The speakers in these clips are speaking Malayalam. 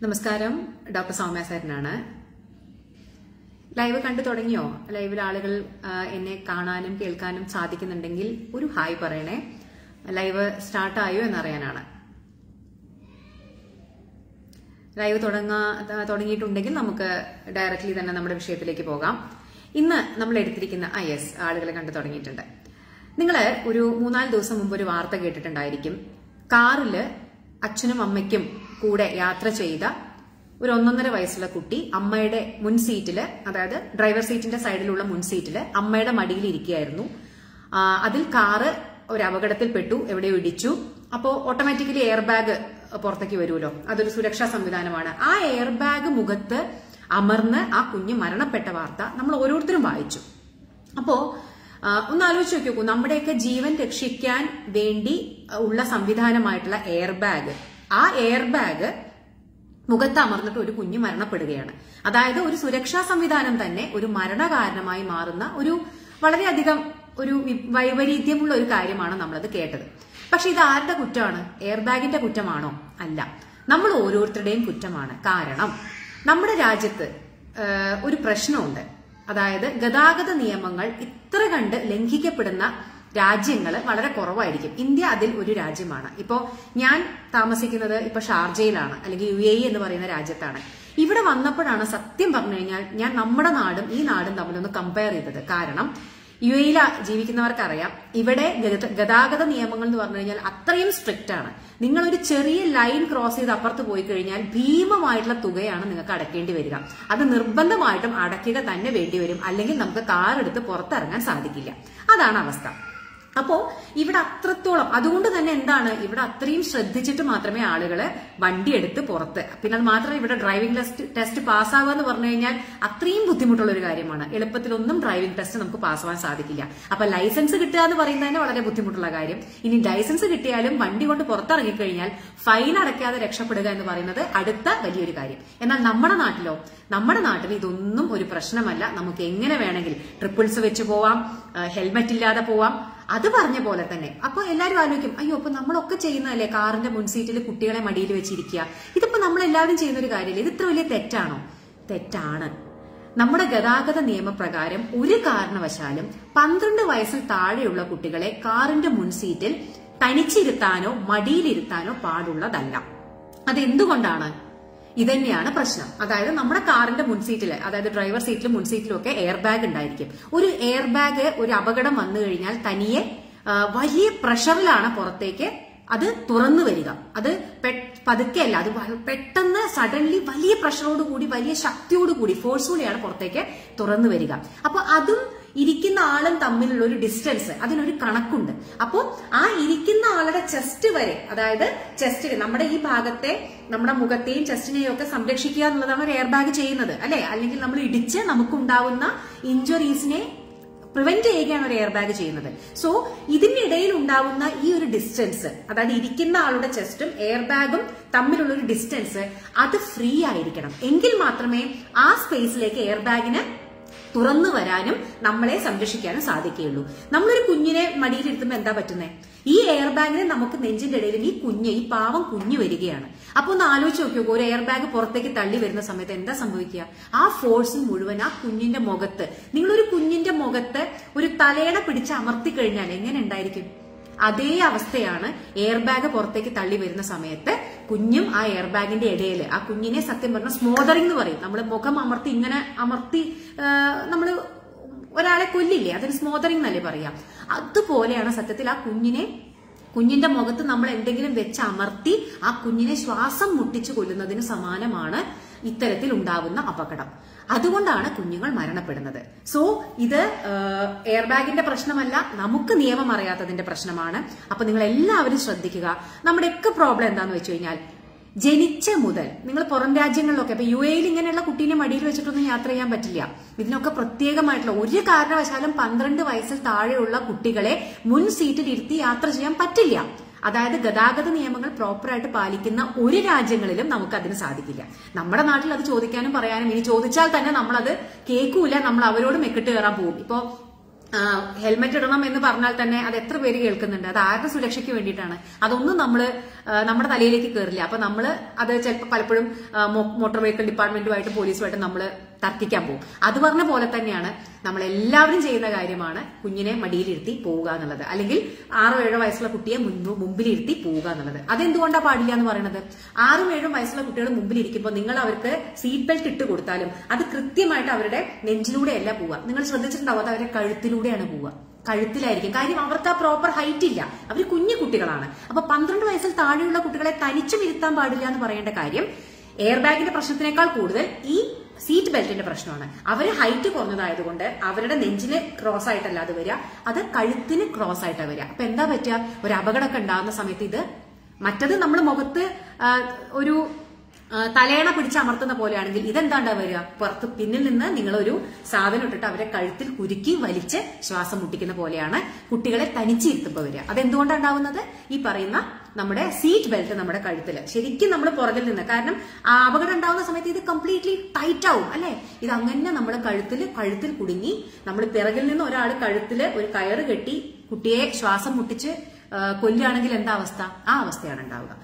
നമസ്കാരം, ഡോക്ടർ സൗമ്യ സാറിനാണ്. ലൈവ് കണ്ടു തുടങ്ങിയോ? ലൈവിൽ ആളുകൾ എന്നെ കാണാനും കേൾക്കാനും സാധിക്കുന്നുണ്ടെങ്കിൽ ഒരു ഹായ് പറയണേ. ലൈവ് സ്റ്റാർട്ടായോ എന്നറിയാനാണ്. ലൈവ് തുടങ്ങിയിട്ടുണ്ടെങ്കിൽ നമുക്ക് ഡയറക്റ്റ്ലി തന്നെ നമ്മുടെ വിഷയത്തിലേക്ക് പോകാം. ഇന്ന് നമ്മൾ എടുത്തിരിക്കുന്ന ആളുകളെ കണ്ടു തുടങ്ങിയിട്ടുണ്ട്. നിങ്ങൾ ഒരു 3-4 ദിവസം മുമ്പ് ഒരു വാർത്ത കേട്ടിട്ടുണ്ടായിരിക്കും. കാറില് അച്ഛനും അമ്മയ്ക്കും കൂടെ യാത്ര ചെയ്ത ഒരു 1.5 വയസ്സുള്ള കുട്ടി അമ്മയുടെ മുൻ സീറ്റില്, അതായത് ഡ്രൈവർ സീറ്റിന്റെ സൈഡിലുള്ള മുൻ സീറ്റില് അമ്മയുടെ മടിയിൽ ഇരിക്കുകയായിരുന്നു. അതിൽ കാറ് ഒരു അപകടത്തിൽപ്പെട്ടു, എവിടെയോ ഇടിച്ചു. അപ്പോ ഓട്ടോമാറ്റിക്കലി എയർ ബാഗ് പുറത്തേക്ക് വരുമല്ലോ, അതൊരു സുരക്ഷാ സംവിധാനമാണ്. ആ എയർ ബാഗ് മുഖത്ത് അമർന്ന് ആ കുഞ്ഞ് മരണപ്പെട്ട വാർത്ത നമ്മൾ ഓരോരുത്തരും വായിച്ചു. അപ്പോ ഒന്ന് ആലോചിച്ച് നോക്കൂ, നമ്മുടെയൊക്കെ ജീവൻ രക്ഷിക്കാൻ വേണ്ടി ഉള്ള സംവിധാനമായിട്ടുള്ള എയർ ബാഗ്, ആ എയർ ബാഗ് മുഖത്ത് അമർന്നിട്ട് ഒരു കുഞ്ഞ് മരണപ്പെടുകയാണ്. അതായത് ഒരു സുരക്ഷാ സംവിധാനം തന്നെ ഒരു മരണകാരണമായി മാറുന്ന ഒരു വളരെയധികം ഒരു വൈപരീത്യമുള്ള ഒരു കാര്യമാണ് നമ്മളത് കേട്ടത്. പക്ഷെ ഇത് ആരുടെ കുറ്റമാണ്? എയർ ബാഗിന്റെ കുറ്റമാണോ? അല്ല, നമ്മൾ ഓരോരുത്തരുടെയും കുറ്റമാണ്. കാരണം നമ്മുടെ രാജ്യത്ത് ഒരു പ്രശ്നമുണ്ട്. അതായത് ഗതാഗത നിയമങ്ങൾ ഇത്ര കണ്ട് ലംഘിക്കപ്പെടുന്ന രാജ്യങ്ങൾ വളരെ കുറവായിരിക്കും. ഇന്ത്യ അതിൽ ഒരു രാജ്യമാണ്. ഇപ്പോ ഞാൻ താമസിക്കുന്നത് ഇപ്പൊ ഷാർജയിലാണ്, അല്ലെങ്കിൽ UAE എന്ന് പറയുന്ന രാജ്യത്താണ്. ഇവിടെ വന്നപ്പോഴാണ് സത്യം പറഞ്ഞു കഴിഞ്ഞാൽ ഞാൻ നമ്മുടെ നാടും ഈ നാടും തമ്മിലൊന്ന് കമ്പയർ ചെയ്തത്. കാരണം UAE ജീവിക്കുന്നവർക്കറിയാം, ഇവിടെ ഗതാഗത നിയമങ്ങൾ എന്ന് പറഞ്ഞു കഴിഞ്ഞാൽ അത്രയും സ്ട്രിക്റ്റ് ആണ്. നിങ്ങൾ ഒരു ചെറിയ ലൈൻ ക്രോസ് ചെയ്ത് അപ്പുറത്ത് പോയി കഴിഞ്ഞാൽ ഭീമമായിട്ടുള്ള തുകയാണ് നിങ്ങൾക്ക് അടയ്ക്കേണ്ടി വരിക. അത് നിർബന്ധമായിട്ടും അടയ്ക്കുക തന്നെ വേണ്ടിവരും, അല്ലെങ്കിൽ നമുക്ക് കാർ എടുത്ത് പുറത്തിറങ്ങാൻ സാധിക്കില്ല. അതാണ് അവസ്ഥ. അപ്പോ ഇവിടെ അത്രത്തോളം, അതുകൊണ്ട് തന്നെ എന്താണ്, ഇവിടെ അത്രയും ശ്രദ്ധിച്ചിട്ട് മാത്രമേ ആളുകള് വണ്ടി എടുത്ത് പുറത്ത്. പിന്നെ അത് മാത്രമല്ല, ഇവിടെ ഡ്രൈവിംഗ് ടെസ്റ്റ് പാസ്സാവുക എന്ന് പറഞ്ഞു കഴിഞ്ഞാൽ അത്രയും ബുദ്ധിമുട്ടുള്ള ഒരു കാര്യമാണ്. എളുപ്പത്തിലൊന്നും ഡ്രൈവിംഗ് ടെസ്റ്റ് നമുക്ക് പാസ്സാവാൻ സാധിക്കില്ല. അപ്പൊ ലൈസൻസ് കിട്ടുക എന്ന് പറയുന്നത് തന്നെ വളരെ ബുദ്ധിമുട്ടുള്ള കാര്യം. ഇനി ലൈസൻസ് കിട്ടിയാലും വണ്ടി കൊണ്ട് പുറത്തിറങ്ങിക്കഴിഞ്ഞാൽ ഫൈൻ അടയ്ക്കാതെ രക്ഷപ്പെടുക എന്ന് പറയുന്നത് അടുത്ത വലിയൊരു കാര്യം. എന്നാൽ നമ്മുടെ നാട്ടിൽ ഇതൊന്നും ഒരു പ്രശ്നമല്ല. നമുക്ക് എങ്ങനെ വേണമെങ്കിൽ ട്രിപ്പിൾസ് വെച്ച് പോവാം, ഹെൽമെറ്റ് ഇല്ലാതെ പോവാം. അത് പറഞ്ഞ പോലെ തന്നെ അപ്പൊ എല്ലാവരും ആലോചിക്കും, അയ്യോ അപ്പൊ നമ്മളൊക്കെ ചെയ്യുന്നതല്ലേ കാറിന്റെ മുൻസീറ്റിൽ കുട്ടികളെ മടിയിൽ വെച്ചിരിക്കുക. ഇതിപ്പോ നമ്മളെല്ലാവരും ചെയ്യുന്ന ഒരു കാര്യമില്ല. ഇത് ഇത്ര വലിയ തെറ്റാണോ? തെറ്റാണ്. നമ്മുടെ ഗതാഗത നിയമപ്രകാരം ഒരു കാരണവശാലും 12 വയസ്സിൽ താഴെയുള്ള കുട്ടികളെ കാറിന്റെ മുൻസീറ്റിൽ തനിച്ചിരുത്താനോ മടിയിലിരുത്താനോ പാടുള്ളതല്ല. അതെന്തുകൊണ്ടാണ്? ഇതന്നെയാണ് പ്രശ്നം. അതായത് നമ്മുടെ കാറിന്റെ മുൻസീറ്റില്, അതായത് ഡ്രൈവർ സീറ്റിലും മുൻസീറ്റിലും ഒക്കെ എയർ ബാഗ് ഉണ്ടായിരിക്കും. ഒരു എയർ ബാഗ് ഒരു അപകടം വന്നു കഴിഞ്ഞാൽ തനിയെ വലിയ പ്രഷറിലാണ് പുറത്തേക്ക് അത് തുറന്നു വരിക. അത് പതുക്കെയല്ല, അത് പെട്ടെന്ന് സഡൻലി വലിയ പ്രഷറോടുകൂടി, വലിയ ശക്തിയോടുകൂടി, ഫോഴ്സ്ഫുള്ളിയാണ് പുറത്തേക്ക് തുറന്നു വരിക. അപ്പൊ അതും ഇരിക്കുന്ന ആളും തമ്മിലുള്ള ഒരു ഡിസ്റ്റൻസ്, അതിനൊരു കണക്കുണ്ട്. അപ്പോ ആ ഇരിക്കുന്ന ആളുടെ ചെസ്റ്റ് വരെ, അതായത് ചെസ്റ്റിൽ നമ്മുടെ ഈ ഭാഗത്തെ, നമ്മുടെ മുഖത്തെയും ചെസ്റ്റിനെയും ഒക്കെ സംരക്ഷിക്കുക എന്നുള്ളതാണ് ഒരു എയർ ബാഗ് ചെയ്യുന്നത്, അല്ലെ? അല്ലെങ്കിൽ നമ്മൾ ഇടിച്ച് നമുക്കുണ്ടാവുന്ന ഇഞ്ചുറീസിനെ പ്രിവെന്റ് ചെയ്യുകയാണ് ഒരു എയർ ബാഗ് ചെയ്യുന്നത്. സോ ഇതിനിടയിൽ ഉണ്ടാവുന്ന ഈ ഒരു ഡിസ്റ്റൻസ്, അതായത് ഇരിക്കുന്ന ആളുടെ ചെസ്റ്റും എയർ ബാഗും തമ്മിലുള്ള ഒരു ഡിസ്റ്റൻസ്, അത് ഫ്രീ ആയിരിക്കണം. എങ്കിൽ മാത്രമേ ആ സ്പേസിലേക്ക് എയർ ബാഗിന് തുറന്നു വരാനും നമ്മളെ സംരക്ഷിക്കാനും സാധിക്കുകയുള്ളൂ. നമ്മളൊരു കുഞ്ഞിനെ മടിയിലിരുത്തുമ്പോൾ എന്താ പറ്റുന്നത്? ഈ എയർ ബാഗിനെ നമുക്ക് നെഞ്ചിന്റെ ഇടയിൽ ഈ പാവം കുഞ്ഞ് വരികയാണ്. അപ്പൊ ഒന്ന് ആലോചിച്ച് നോക്കിയോ, ഒരു എയർ ബാഗ് പുറത്തേക്ക് തള്ളി വരുന്ന സമയത്ത് എന്താ സംഭവിക്കുക? ആ ഫോഴ്സ് മുഴുവൻ ആ കുഞ്ഞിന്റെ മുഖത്ത്, നിങ്ങളൊരു കുഞ്ഞിന്റെ മുഖത്ത് ഒരു തലയണ പിടിച്ച് അമർത്തി കഴിഞ്ഞാൽ എങ്ങനെ ഉണ്ടായിരിക്കും? അതേ അവസ്ഥയാണ് എയർ ബാഗ് പുറത്തേക്ക് തള്ളി വരുന്ന സമയത്ത് കുഞ്ഞും ആ എയർ ബാഗിന്റെ ഇടയിൽ, ആ കുഞ്ഞിനെ സത്യം പറഞ്ഞാൽ സ്മോദറിംഗ് എന്ന് പറയും. നമ്മൾ മുഖം ഇങ്ങനെ അമർത്തി നമ്മള് ഒരാളെ കൊല്ലില്ലേ, അതൊരു സ്മോദറിംഗ് എന്നല്ലേ പറയാം. അതുപോലെയാണ് സത്യത്തിൽ ആ കുഞ്ഞിന്റെ മുഖത്ത് നമ്മൾ എന്തെങ്കിലും വെച്ച് അമർത്തി ആ കുഞ്ഞിനെ ശ്വാസം മുട്ടിച്ചു കൊല്ലുന്നതിന് സമാനമാണ് ഇത്തരത്തിൽ ഉണ്ടാവുന്ന അപകടം. അതുകൊണ്ടാണ് കുഞ്ഞുങ്ങൾ മരണപ്പെടുന്നത്. സോ ഇത് എയർ ബാഗിന്റെ പ്രശ്നമല്ല, നമുക്ക് നിയമം അറിയാത്തതിന്റെ പ്രശ്നമാണ്. അപ്പൊ നിങ്ങൾ എല്ലാവരും ശ്രദ്ധിക്കുക. നമ്മുടെയൊക്കെ പ്രോബ്ലം എന്താന്ന് വെച്ച് കഴിഞ്ഞാൽ, ജനിച്ച മുതൽ നിങ്ങൾ പുറം രാജ്യങ്ങളിലൊക്കെ, ഇപ്പൊ UAE ഇങ്ങനെയുള്ള കുട്ടീനെ മടിയിൽ വെച്ചിട്ടൊന്നും യാത്ര ചെയ്യാൻ പറ്റില്ല. ഇതിനൊക്കെ പ്രത്യേകമായിട്ടുള്ള ഒരു കാരണവശാലും 12 വയസ്സിൽ താഴെയുള്ള കുട്ടികളെ മുൻ സീറ്റിൽ ഇരുത്തി യാത്ര ചെയ്യാൻ പറ്റില്ല. അതായത് ഗതാഗത നിയമങ്ങൾ പ്രോപ്പറായിട്ട് പാലിക്കുന്ന ഒരു രാജ്യങ്ങളിലും നമുക്ക് അതിന് സാധിക്കില്ല. നമ്മുടെ നാട്ടിൽ അത് ചോദിക്കാനും പറയാനും, ഇനി ചോദിച്ചാൽ തന്നെ നമ്മളത് കേൾക്കൂല, നമ്മൾ അവരോട് മെക്കിട്ട് കയറാൻ പോകും. ഇപ്പോ ഹെൽമെറ്റ് ഇടണം എന്ന് പറഞ്ഞാൽ തന്നെ അത് എത്ര പേര് കേൾക്കുന്നുണ്ട്? അത് ആരുടെ സുരക്ഷയ്ക്ക് വേണ്ടിയിട്ടാണ്? അതൊന്നും നമ്മുടെ തലയിലേക്ക് കയറില്ല. അപ്പൊ അത് ചിലപ്പോൾ പലപ്പോഴും മോട്ടോർ വെഹിക്കിൾ ഡിപ്പാർട്ട്മെന്റുമായിട്ട് പോലീസുമായിട്ട് നമ്മൾ തർക്കിക്കാൻ പോകും. അത് പറഞ്ഞ പോലെ തന്നെയാണ് നമ്മൾ എല്ലാവരും ചെയ്യുന്ന കാര്യമാണ് കുഞ്ഞിനെ മടിയിലിരുത്തി പോവുക എന്നുള്ളത്, അല്ലെങ്കിൽ 6-7 വയസ്സുള്ള കുട്ടിയെ മുമ്പിലിരുത്തി പോവുക എന്നുള്ളത്. അതെന്തുകൊണ്ടാണ് പാടില്ല എന്ന് പറയുന്നത്? 6-7 വയസ്സുള്ള കുട്ടികൾ മുമ്പിലിരിക്കുമ്പോൾ നിങ്ങൾ അവർക്ക് സീറ്റ് ബെൽറ്റ് ഇട്ട് കൊടുത്താലും അത് കൃത്യമായിട്ട് അവരുടെ നെഞ്ചിലൂടെയല്ല പോവുക. നിങ്ങൾ ശ്രദ്ധിച്ചിട്ടുണ്ടാവും, അത് അവരുടെ കഴുത്തിലൂടെയാണ് പോവുക. കഴുത്തിലായിരിക്കും. കാര്യം അവർക്ക് ആ പ്രോപ്പർ ഹൈറ്റ് ഇല്ല, അവർ കുഞ്ഞു കുട്ടികളാണ്. അപ്പൊ 12 വയസ്സിൽ താഴെയുള്ള കുട്ടികളെ തനിച്ചും ഇരുത്താൻ പാടില്ല എന്ന് പറയേണ്ട കാര്യം എയർ ബാഗിന്റെ പ്രശ്നത്തിനേക്കാൾ കൂടുതൽ ഈ സീറ്റ് ബെൽറ്റിന്റെ പ്രശ്നമാണ്. അവര് ഹൈറ്റ് കുറഞ്ഞതായതുകൊണ്ട് അവരുടെ നെഞ്ചിന് ക്രോസ് ആയിട്ടല്ല അത് വരിക, അത് കഴുത്തിന് ക്രോസ് ആയിട്ടാണ് വരിക. അപ്പൊ എന്താ പറ്റുക? ഒരു അപകടമൊക്കെ ഉണ്ടാകുന്ന സമയത്ത് മറ്റത് നമ്മൾ മുഖത്ത് ഒരു തലയണ പിടിച്ചമർത്തുന്ന പോലെയാണെങ്കിൽ ഇതെന്താണ്ടാ വരിക? പുറത്ത് പിന്നിൽ നിന്ന് നിങ്ങളൊരു സാധനം ഇട്ടിട്ട് അവരെ കഴുത്തിൽ കുരുക്കി വലിച്ച് ശ്വാസം മുട്ടിക്കുന്ന പോലെയാണ് കുട്ടികളെ തനിച്ചിരുത്തുമ്പോൾ വരിക. അതെന്തുകൊണ്ടാണ് ഉണ്ടാവുന്നത്? ഈ പറയുന്ന നമ്മുടെ സീറ്റ് ബെൽറ്റ് നമ്മുടെ കഴുത്തില് ശരിക്കും നമ്മൾ പുറകിൽ നിന്ന്, കാരണം ആ അപകടം ഉണ്ടാവുന്ന സമയത്ത് ഇത് കംപ്ലീറ്റ്ലി ടൈറ്റ് ആവും അല്ലെ? ഇത് അങ്ങനെ നമ്മുടെ കഴുത്തിൽ കുടുങ്ങി നമ്മൾ പിറകിൽ നിന്ന് ഒരാൾ കഴുത്തില് ഒരു കയറ് കെട്ടി കുട്ടിയെ ശ്വാസം മുട്ടിച്ച് കൊല്ലുകയാണെങ്കിൽ എന്താ അവസ്ഥ? ആ അവസ്ഥയാണ് ഉണ്ടാവുക.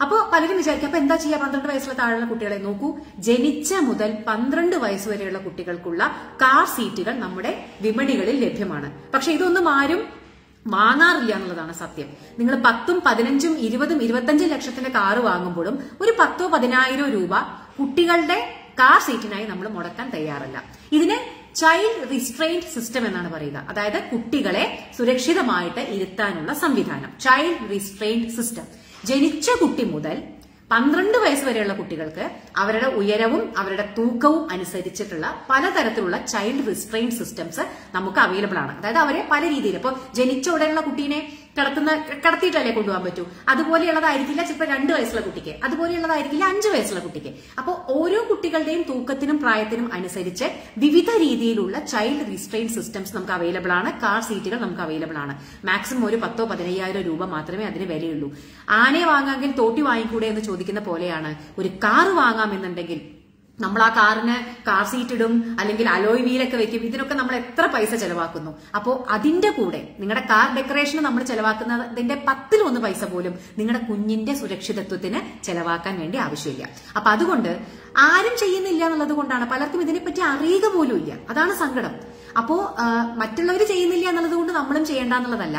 അപ്പോ പലരും വിചാരിക്കും അപ്പൊ എന്താ ചെയ്യുക? 12 വയസ്സിലെ താഴെയുള്ള കുട്ടികളെ നോക്കൂ. ജനിച്ച മുതൽ 12 വയസ്സ് വരെയുള്ള കുട്ടികൾക്കുള്ള കാർ സീറ്റുകൾ നമ്മുടെ വിപണികളിൽ ലഭ്യമാണ്. പക്ഷെ ഇതൊന്നും ആരും വാങ്ങാറില്ല എന്നുള്ളതാണ് സത്യം. നിങ്ങൾ 10ഉം 15ഉം 20ഉം 25 ലക്ഷത്തിന്റെ കാറ് വാങ്ങുമ്പോഴും ഒരു 10,000 10,000 രൂപ കുട്ടികളുടെ കാർ സീറ്റിനായി നമ്മൾ മുടക്കാൻ തയ്യാറല്ല. ഇതിന് ചൈൽഡ് റിസ്ട്രെയിന്റ് സിസ്റ്റം എന്നാണ് പറയുക. അതായത് കുട്ടികളെ സുരക്ഷിതമായിട്ട് ഇരുത്താനുള്ള സംവിധാനം, ചൈൽഡ് റിസ്ട്രെയിന്റ് സിസ്റ്റം. ജനിച്ച കുട്ടി മുതൽ 12 വയസ്സ് വരെയുള്ള കുട്ടികൾക്ക് അവരുടെ ഉയരവും അവരുടെ തൂക്കവും അനുസരിച്ചിട്ടുള്ള പലതരത്തിലുള്ള ചൈൽഡ് റിസ്ട്രെയിന്റ് സിസ്റ്റംസ് നമുക്ക് അവൈലബിൾ ആണ്. അതായത് അവരെ പല രീതിയിൽ, ഇപ്പൊ ജനിച്ച ഉടനെയുള്ള കുട്ടീനെ കടത്തിയിട്ടല്ലേ കൊണ്ടുപോകാൻ പറ്റൂ, അതുപോലെയുള്ളതായിരിക്കില്ല ചിലപ്പോൾ 2 വയസ്സുള്ള കുട്ടിക്ക്, അതുപോലെയുള്ളതായിരിക്കില്ല 5 വയസ്സുള്ള കുട്ടിക്ക്. അപ്പോൾ ഓരോ കുട്ടികളുടെയും തൂക്കത്തിനും പ്രായത്തിനും അനുസരിച്ച് വിവിധ രീതിയിലുള്ള ചൈൽഡ് റിസ്ട്രെയിന്റ് സിസ്റ്റംസ് നമുക്ക് അവൈലബിൾ ആണ്. കാർ സീറ്റുകൾ നമുക്ക് അവൈലബിൾ ആണ്. മാക്സിമം ഒരു 10,000 15,000 രൂപ മാത്രമേ അതിന് വിലയുള്ളൂ. ആനയെ വാങ്ങാമെങ്കിൽ തോട്ടി വാങ്ങിക്കൂടെ എന്ന് ചോദിക്കുന്ന പോലെയാണ്. ഒരു കാർ വാങ്ങാമെന്നുണ്ടെങ്കിൽ നമ്മൾ ആ കാറിന് കാർ സീറ്റ് ഇടും, അല്ലെങ്കിൽ അലോയ് വീലൊക്കെ വെക്കും. ഇതിനൊക്കെ നമ്മൾ എത്ര പൈസ ചെലവാക്കുന്നു? അപ്പോ അതിന്റെ കൂടെ നിങ്ങളുടെ കാർ ഡെക്കറേഷന് നമ്മൾ ചെലവാക്കുന്നതിന്റെ 10-1 പൈസ പോലും നിങ്ങളുടെ കുഞ്ഞിന്റെ സുരക്ഷിതത്വത്തിന് ചെലവാക്കാൻ വേണ്ടി ആവശ്യമില്ല. അപ്പൊ അതുകൊണ്ട് ആരും ചെയ്യുന്നില്ല എന്നുള്ളത് കൊണ്ടാണ് പലർക്കും ഇതിനെപ്പറ്റി അറിയുക പോലും ഇല്ല. അതാണ് സങ്കടം. അപ്പോ മറ്റുള്ളവർ ചെയ്യുന്നില്ല എന്നുള്ളത് കൊണ്ട് നമ്മളും ചെയ്യേണ്ട എന്നുള്ളതല്ല.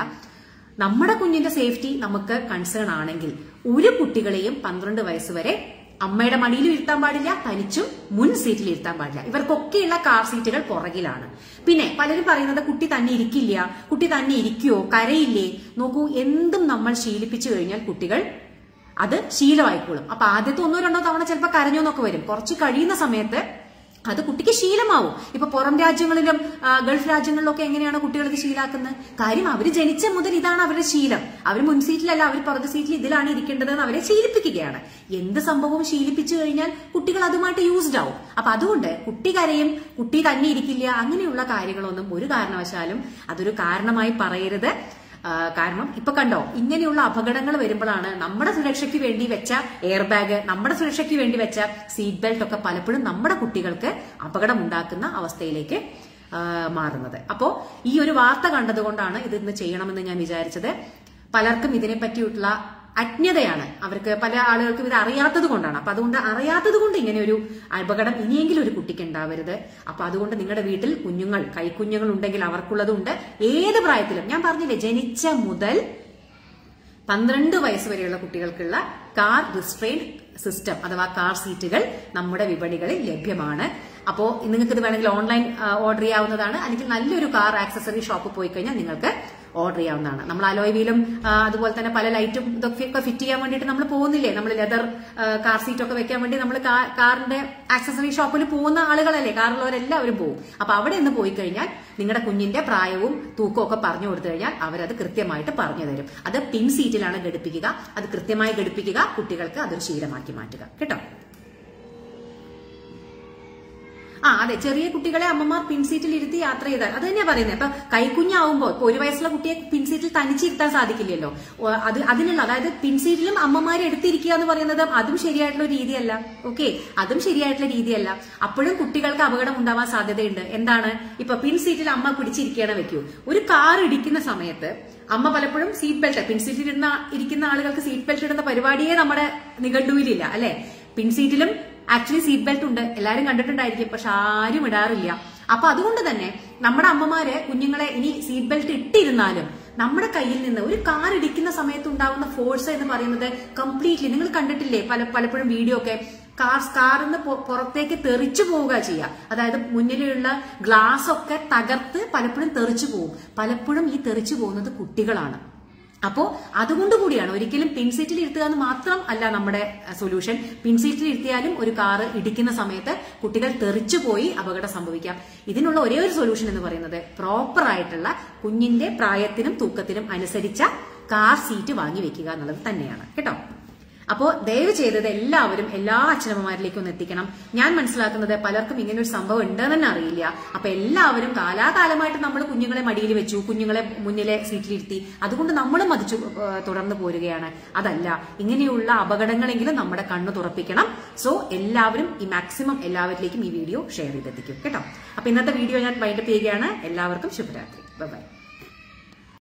നമ്മുടെ കുഞ്ഞിന്റെ സേഫ്റ്റി നമുക്ക് കൺസേൺ ആണെങ്കിൽ ഒരു കുട്ടികളെയും 12 വയസ്സ് വരെ അമ്മയുടെ മടിയിലും ഇരുത്താൻ പാടില്ല, തനിച്ചും മുൻ സീറ്റിൽ ഇരുത്താൻ പാടില്ല. ഇവർക്കൊക്കെയുള്ള കാർ സീറ്റുകൾ പുറകിലാണ്. പിന്നെ പലരും പറയുന്നത് കുട്ടി തന്നെ ഇരിക്കില്ല, കുട്ടി തന്നെ ഇരിക്കുവോ, കരയില്ലേ? നോക്കൂ, എന്തും നമ്മൾ ശീലിപ്പിച്ചു കഴിഞ്ഞാൽ കുട്ടികൾ അത് ശീലമായിക്കോളും. അപ്പൊ ആദ്യത്തെ 1-2 തവണ ചിലപ്പോൾ കരഞ്ഞോന്നൊക്കെ വരും. കുറച്ച് കഴിയുന്ന സമയത്ത് അത് കുട്ടിക്ക് ശീലമാവും. ഇപ്പൊ പുറം രാജ്യങ്ങളിലും ഗൾഫ് രാജ്യങ്ങളിലൊക്കെ എങ്ങനെയാണ് കുട്ടികൾക്ക് ശീലാക്കുന്നത്? കാര്യം അവര് ജനിച്ച മുതൽ ഇതാണ് അവരുടെ ശീലം. അവർ മുൻസീറ്റിലല്ല, അവർ പുറത്തെ സീറ്റിൽ ഇതിലാണ് ഇരിക്കേണ്ടതെന്ന് അവരെ ശീലിപ്പിക്കുകയാണ്. എന്ത് സംഭവവും ശീലിപ്പിച്ചു കഴിഞ്ഞാൽ കുട്ടികൾ അതുമായിട്ട് യൂസ്ഡ് ആവും. അപ്പൊ അതുകൊണ്ട് കുട്ടി കരയും, കുട്ടി തന്നെ ഇരിക്കില്ല, അങ്ങനെയുള്ള കാര്യങ്ങളൊന്നും ഒരു കാരണവശാലും അതൊരു കാരണമായി പറയരുത്. കാരണം ഇപ്പൊ കണ്ടോ, ഇങ്ങനെയുള്ള അപകടങ്ങൾ വരുമ്പോഴാണ് നമ്മുടെ സുരക്ഷയ്ക്ക് വേണ്ടി വെച്ച എയർ ബാഗ്, നമ്മുടെ സുരക്ഷയ്ക്ക് വേണ്ടി വെച്ച സീറ്റ് ബെൽറ്റ് ഒക്കെ പലപ്പോഴും നമ്മുടെ കുട്ടികൾക്ക് അപകടം ഉണ്ടാക്കുന്ന അവസ്ഥയിലേക്ക് മാറുന്നത്. അപ്പോ ഈ ഒരു വാർത്ത കണ്ടതുകൊണ്ടാണ് ഇത് ഇന്ന് ചെയ്യണമെന്ന് ഞാൻ വിചാരിച്ചത്. പലർക്കും ഇതിനെ പറ്റിയിട്ടുള്ള അജ്ഞതയാണ്, അവർക്ക് പല ആളുകൾക്കും ഇത് അറിയാത്തത് കൊണ്ടാണ്. അപ്പൊ അതുകൊണ്ട് അറിയാത്തത് കൊണ്ട് ഇങ്ങനെ ഒരു അപകടം ഇനിയെങ്കിലും ഒരു കുട്ടിക്ക് ഉണ്ടാവരുത്. അപ്പൊ അതുകൊണ്ട് നിങ്ങളുടെ വീട്ടിൽ കുഞ്ഞുങ്ങൾ, കൈക്കുഞ്ഞുങ്ങൾ ഉണ്ടെങ്കിൽ അവർക്കുള്ളതുണ്ട്. ഏത് പ്രായത്തിലും, ഞാൻ പറഞ്ഞില്ലേ, ജനിച്ച മുതൽ 12 വയസ്സ് വരെയുള്ള കുട്ടികൾക്കുള്ള കാർ റിസ്ട്രെയിന്റ് സിസ്റ്റം അഥവാ കാർ സീറ്റുകൾ നമ്മുടെ വിപണികളിൽ ലഭ്യമാണ്. അപ്പോ നിങ്ങൾക്ക് ഇത് വേണമെങ്കിൽ ഓൺലൈൻ ഓർഡർ ചെയ്യാവുന്നതാണ്, അല്ലെങ്കിൽ നല്ലൊരു കാർ ആക്സസറി ഷോപ്പ് പോയി കഴിഞ്ഞാൽ നിങ്ങൾക്ക് ഓർഡർ ചെയ്യാവുന്നതാണ്. നമ്മൾ അലോയ് വീലും അതുപോലെ തന്നെ പല ലൈറ്റും ഇതൊക്കെ ഫിറ്റ് ചെയ്യാൻ വേണ്ടിയിട്ട് നമ്മൾ പോകുന്നില്ലേ, നമ്മൾ ലെതർ കാർ സീറ്റൊക്കെ വെക്കാൻ വേണ്ടി നമ്മൾ കാറിന്റെ ആക്സസറി ഷോപ്പിൽ പോകുന്ന ആളുകളല്ലേ, കാറിലുള്ളവരെല്ലാവരും പോകും. അപ്പൊ അവിടെ നിന്ന് പോയി കഴിഞ്ഞാൽ നിങ്ങളുടെ കുഞ്ഞിന്റെ പ്രായവും തൂക്കവും ഒക്കെ പറഞ്ഞു കൊടുത്തു കഴിഞ്ഞാൽ അവരത് കൃത്യമായിട്ട് പറഞ്ഞു തരും. അത് പിൻ സീറ്റിലാണ് ഘടിപ്പിക്കുക, അത് കൃത്യമായി ഘടിപ്പിക്കുക, കുട്ടികൾക്ക് അതൊരു ശീലമാക്കി മാറ്റുക കേട്ടോ. അതെ, ചെറിയ കുട്ടികളെ അമ്മമാർ പിൻസീറ്റിൽ ഇരുത്തി യാത്ര ചെയ്താൽ അത് തന്നെയാ പറയുന്നത്. ഇപ്പൊ കൈക്കുഞ്ഞാവുമ്പോ ഇപ്പൊ 1 വയസ്സുള്ള കുട്ടിയെ പിൻസീറ്റിൽ തനിച്ചിരുത്താൻ സാധിക്കില്ലല്ലോ. അതിനുള്ള അതായത് പിൻസീറ്റിലും അമ്മമാരെ എടുത്തിരിക്കുക എന്ന് പറയുന്നത് അതും ശരിയായിട്ടുള്ള രീതിയല്ല. ഓക്കെ, അതും ശരിയായിട്ടുള്ള രീതിയല്ല. അപ്പോഴും കുട്ടികൾക്ക് അപകടം ഉണ്ടാവാൻ സാധ്യതയുണ്ട്. എന്താണ്, ഇപ്പൊ പിൻസീറ്റിൽ അമ്മ പിടിച്ചിരിക്കുകയാണ് വെക്കൂ, ഒരു കാർ ഇടിക്കുന്ന സമയത്ത് അമ്മ പലപ്പോഴും സീറ്റ് ബെൽറ്റ്, പിൻസീറ്റിൽ ഇരിക്കുന്ന ആളുകൾക്ക് സീറ്റ് ബെൽറ്റ് ഇടുന്ന പരിപാടിയെ നമ്മുടെ നിഘണ്ടുവിലില്ല അല്ലെ. പിൻസീറ്റിലും ആക്ച്വലി സീറ്റ് ബെൽറ്റ് ഉണ്ട്, എല്ലാരും കണ്ടിട്ടുണ്ടായിരിക്കും, പക്ഷെ ആരും ഇടാറില്ല. അപ്പൊ അതുകൊണ്ട് തന്നെ നമ്മുടെ അമ്മമാര് കുഞ്ഞുങ്ങളെ ഇനി സീറ്റ് ബെൽറ്റ് ഇട്ടിരുന്നാലും നമ്മുടെ കയ്യിൽ നിന്ന് ഒരു കാർ ഇടിക്കുന്ന സമയത്ത് ഉണ്ടാകുന്ന ഫോഴ്സ് എന്ന് പറയുന്നത് കംപ്ലീറ്റ്ലി, നിങ്ങൾ കണ്ടിട്ടില്ലേ പലപ്പോഴും വീഡിയോ ഒക്കെ, കാറിന്ന് പുറത്തേക്ക് തെറിച്ചു പോവുക ചെയ്യുക. അതായത് മുന്നിലുള്ള ഗ്ലാസ് ഒക്കെ തകർത്ത് പലപ്പോഴും തെറിച്ചു പോകും. പലപ്പോഴും ഈ തെറിച്ചു പോകുന്നത് കുട്ടികളാണ്. അപ്പോ അതുകൊണ്ട് കൂടിയാണ് ഒരിക്കലും പിൻസീറ്റിൽ ഇരുത്തുക എന്ന് മാത്രം അല്ല നമ്മുടെ സൊല്യൂഷൻ. പിൻസീറ്റിൽ ഇരുത്തിയാലും ഒരു കാറ് ഇടിക്കുന്ന സമയത്ത് കുട്ടികൾ തെറിച്ചു പോയി അപകടം സംഭവിക്കാം. ഇതിനുള്ള ഒരേ ഒരു സൊല്യൂഷൻ എന്ന് പറയുന്നത് പ്രോപ്പർ ആയിട്ടുള്ള കുഞ്ഞിന്റെ പ്രായത്തിനും തൂക്കത്തിനും അനുസരിച്ച കാർ സീറ്റ് വാങ്ങി വെക്കുക എന്നുള്ളത് തന്നെയാണ് കേട്ടോ. അപ്പോ ദയവ് ചെയ്തത് എല്ലാവരും എല്ലാ അച്ഛനമ്മമാരിലേക്കും ഒന്ന് എത്തിക്കണം. ഞാൻ മനസ്സിലാക്കുന്നത് പലർക്കും ഇങ്ങനെ ഒരു സംഭവം ഉണ്ടെന്ന് തന്നെ അറിയില്ല. അപ്പൊ എല്ലാവരും കാലാകാലമായിട്ട് നമ്മൾ കുഞ്ഞുങ്ങളെ മടിയിൽ വെച്ചു, കുഞ്ഞുങ്ങളെ മുന്നിലെ സീറ്റിലിരുത്തി, അതുകൊണ്ട് നമ്മളും അത് തുടർന്ന് പോരുകയാണ്. അതല്ല, ഇങ്ങനെയുള്ള അപകടങ്ങളെങ്കിലും നമ്മുടെ കണ്ണു തുറപ്പിക്കണം. സോ എല്ലാവരും ഈ മാക്സിമം എല്ലാവരിലേക്കും ഈ വീഡിയോ ഷെയർ ചെയ്തെത്തിക്കും കേട്ടോ. അപ്പൊ ഇന്നത്തെ വീഡിയോ ഞാൻ വൈൻഡപ്പ് ചെയ്യുകയാണ്. എല്ലാവർക്കും ശുഭരാത്രി. Bye bye.